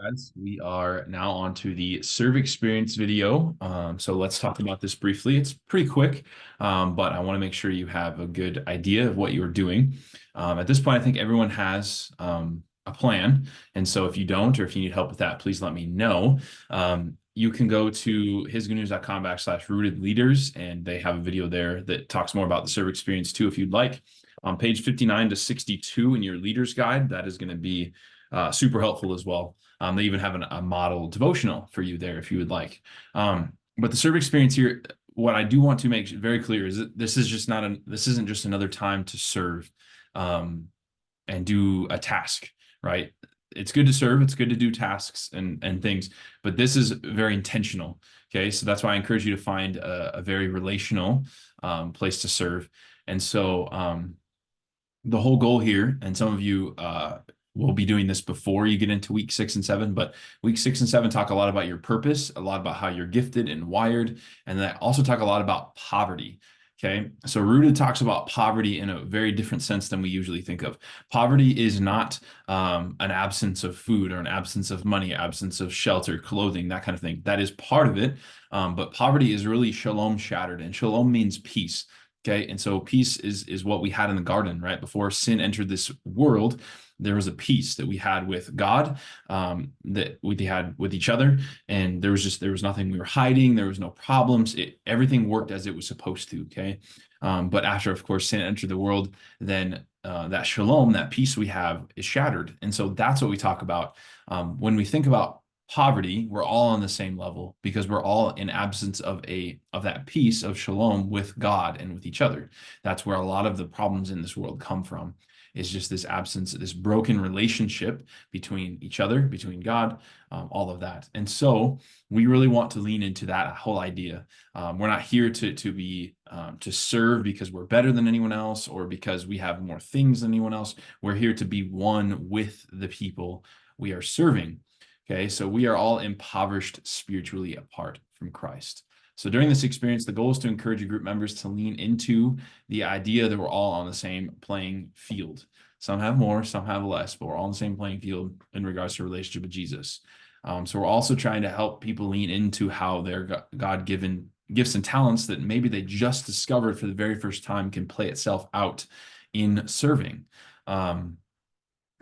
Guys, we are now on to the serve experience video. So let's talk about this briefly. It's pretty quick, but I want to make sure you have a good idea of what you're doing. At this point, I think everyone has a plan. And so if you don't, or if you need help with that, please let me know. You can go to hisgoodnews.com/rooted leaders, and they have a video there that talks more about the serve experience too, if you'd like. On page 59 to 62 in your leaders guide, that is going to be super helpful as well. They even have a model devotional for you there if you would like. But the serve experience here, what I do want to make very clear is that this isn't just another time to serve and do a task, right? It's good to serve, it's good to do tasks and things, but this is very intentional. Okay, so that's why I encourage you to find a very relational place to serve. And so the whole goal here, and some of you will be doing this before you get into week 6 and 7, but week 6 and 7 talk a lot about your purpose, a lot about how you're gifted and wired, and they also talk a lot about poverty. Okay, so Rooted talks about poverty in a very different sense than we usually think of. Poverty is not an absence of food or an absence of money, absence of shelter, clothing, that kind of thing. That is part of it, but poverty is really shalom shattered, and shalom means peace. Okay, and so peace is what we had in the garden, right? Before sin entered this world, there was a peace that we had with God, that we had with each other, and there was nothing we were hiding. There was no problems. Everything worked as it was supposed to. Okay, but after, of course, sin entered the world, then that shalom, that peace we have, is shattered, and so that's what we talk about when we think about poverty. We're all on the same level because we're all in absence of that peace of shalom with God and with each other. That's where a lot of the problems in this world come from, is just this absence, this broken relationship between each other, between God, all of that. And so we really want to lean into that whole idea. We're not here to serve because we're better than anyone else or because we have more things than anyone else. We're here to be one with the people we are serving. Okay, so we are all impoverished spiritually apart from Christ. So during this experience, the goal is to encourage your group members to lean into the idea that we're all on the same playing field. Some have more, some have less, but we're all on the same playing field in regards to relationship with Jesus. So we're also trying to help people lean into how their God-given gifts and talents that maybe they just discovered for the very first time can play itself out in serving.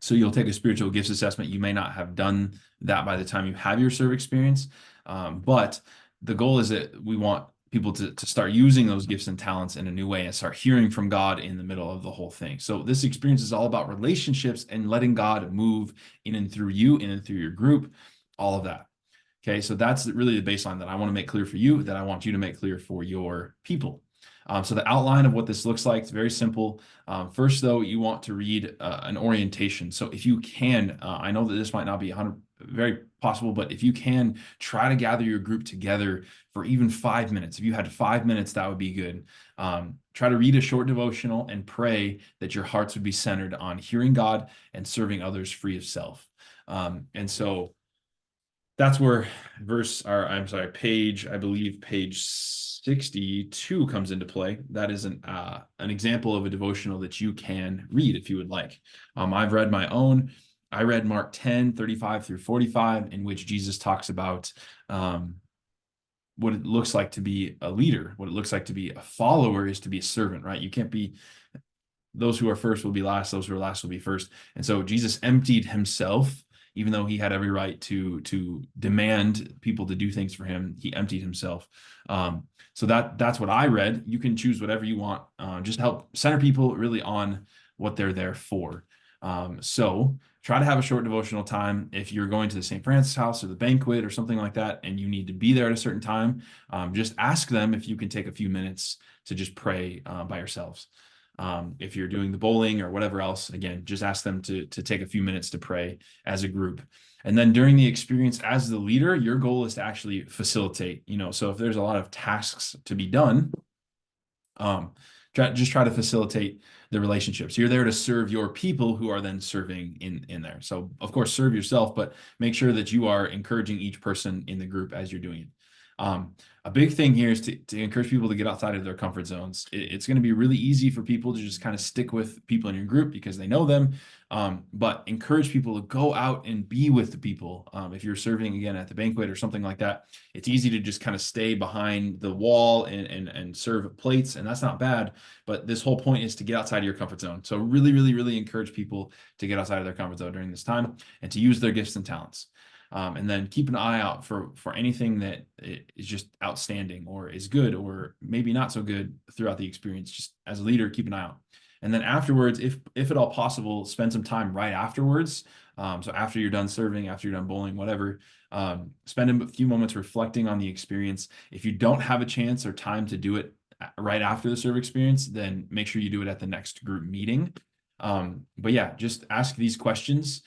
So you'll take a spiritual gifts assessment. You may not have done that by the time you have your serve experience, but the goal is that we want people to start using those gifts and talents in a new way and start hearing from God in the middle of the whole thing. So this experience is all about relationships and letting God move in and through you, in and through your group, all of that. Okay, so that's really the baseline that I want to make clear for you, that I want you to make clear for your people. So the outline of what this looks like is very simple. First, though, you want to read an orientation. So if you can, I know that this might not be very possible, but if you can, try to gather your group together for even 5 minutes. If you had 5 minutes, that would be good. Try to read a short devotional and pray that your hearts would be centered on hearing God and serving others free of self. And so that's where I believe page 62 comes into play. That is an example of a devotional that you can read if you would like. I've read my own. I read Mark 10:35-45, in which Jesus talks about what it looks like to be a leader, what it looks like to be a follower is to be a servant, right? You can't be those who are first will be last, those who are last will be first. And so Jesus emptied himself, even though he had every right to demand people to do things for him. He emptied himself. So that's what I read. You can choose whatever you want. Just help center people really on what they're there for. So try to have a short devotional time. If you're going to the St. Francis house or the banquet or something like that, and you need to be there at a certain time, just ask them if you can take a few minutes to just pray by yourselves. If you're doing the bowling or whatever else, again, just ask them to take a few minutes to pray as a group. And then during the experience as the leader, your goal is to actually facilitate, so if there's a lot of tasks to be done, try to facilitate the relationships. You're there to serve your people who are then serving in there. So of course, serve yourself, but make sure that you are encouraging each person in the group as you're doing it. A big thing here is to encourage people to get outside of their comfort zones. It's going to be really easy for people to just kind of stick with people in your group because they know them. But encourage people to go out and be with the people. If you're serving again at the banquet or something like that, it's easy to just kind of stay behind the wall and serve plates, and that's not bad. But this whole point is to get outside of your comfort zone. So really, really, really encourage people to get outside of their comfort zone during this time and to use their gifts and talents. And then keep an eye out for anything that is just outstanding or is good or maybe not so good throughout the experience. Just as a leader, keep an eye out. And then afterwards, if at all possible, spend some time right afterwards. So after you're done serving, after you're done bowling, whatever, spend a few moments reflecting on the experience. If you don't have a chance or time to do it right after the serve experience, then make sure you do it at the next group meeting. But yeah, just ask these questions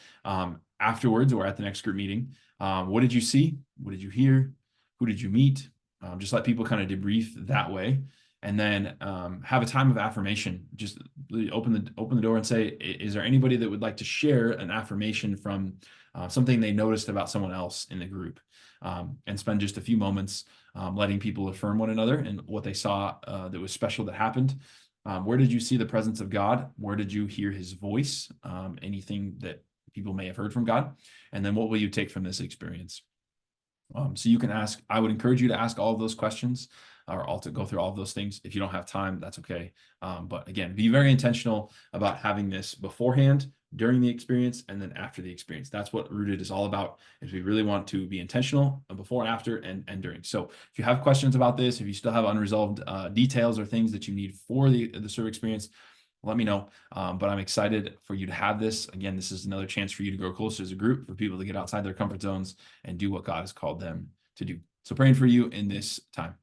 afterwards or at the next group meeting. What did you see? What did you hear? Who did you meet? Just let people kind of debrief that way. And then have a time of affirmation. Just open the door and say, is there anybody that would like to share an affirmation from something they noticed about someone else in the group? And spend just a few moments letting people affirm one another and what they saw that was special that happened. Where did you see the presence of God? Where did you hear his voice? Anything that people may have heard from God? And then what will you take from this experience? So you can ask, I would encourage you to ask all of those questions or all to go through all of those things. If you don't have time, that's okay. But again, be very intentional about having this beforehand, during the experience, and then after the experience. That's what Rooted is all about, is we really want to be intentional before, after, and during. So if you have questions about this, if you still have unresolved details or things that you need for the serve experience, let me know. But I'm excited for you to have this. Again, this is another chance for you to grow closer as a group, for people to get outside their comfort zones and do what God has called them to do. So praying for you in this time.